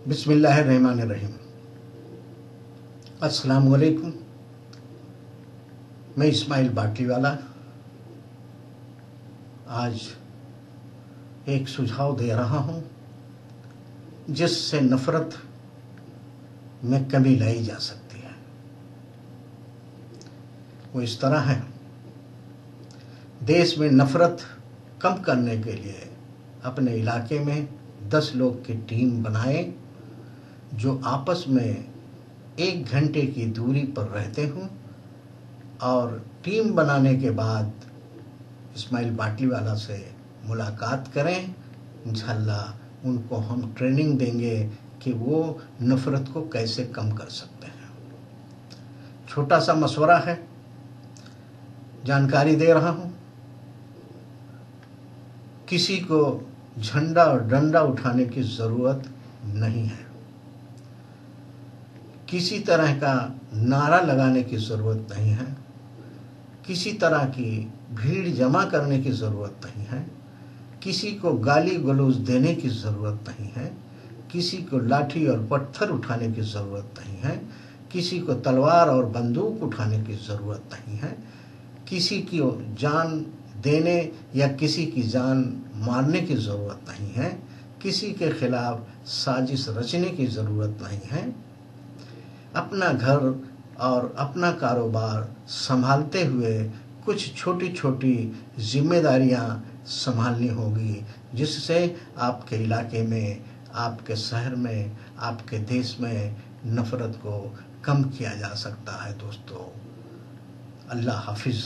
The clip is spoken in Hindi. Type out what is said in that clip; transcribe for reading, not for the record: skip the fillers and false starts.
बिस्मिल्लाहिर्रहमानिर्रहीम। अस्सलाम वालेकुम। मैं इस्माइल बाटलीवाला आज एक सुझाव दे रहा हूँ जिससे नफ़रत में कमी लाई जा सकती है। वो इस तरह है, देश में नफ़रत कम करने के लिए अपने इलाके में 10 लोग की टीम बनाएं जो आपस में 1 घंटे की दूरी पर रहते हों, और टीम बनाने के बाद इस्माइल बाटलीवाला से मुलाकात करें। इंशाअल्लाह उनको हम ट्रेनिंग देंगे कि वो नफ़रत को कैसे कम कर सकते हैं। छोटा सा मशवरा है, जानकारी दे रहा हूँ। किसी को झंडा और डंडा उठाने की ज़रूरत नहीं है, किसी तरह का नारा लगाने की ज़रूरत नहीं है, किसी तरह की भीड़ जमा करने की ज़रूरत नहीं है, किसी को गाली गलौज देने की ज़रूरत नहीं है, किसी को लाठी और पत्थर उठाने की ज़रूरत नहीं है, किसी को तलवार और बंदूक उठाने की ज़रूरत नहीं है, किसी की जान देने या किसी की जान मारने की ज़रूरत नहीं है, किसी के खिलाफ साजिश रचने की ज़रूरत नहीं है। अपना घर और अपना कारोबार संभालते हुए कुछ छोटी छोटी जिम्मेदारियां संभालनी होगी, जिससे आपके इलाके में, आपके शहर में, आपके देश में नफ़रत को कम किया जा सकता है। दोस्तों, अल्लाह हाफिज़।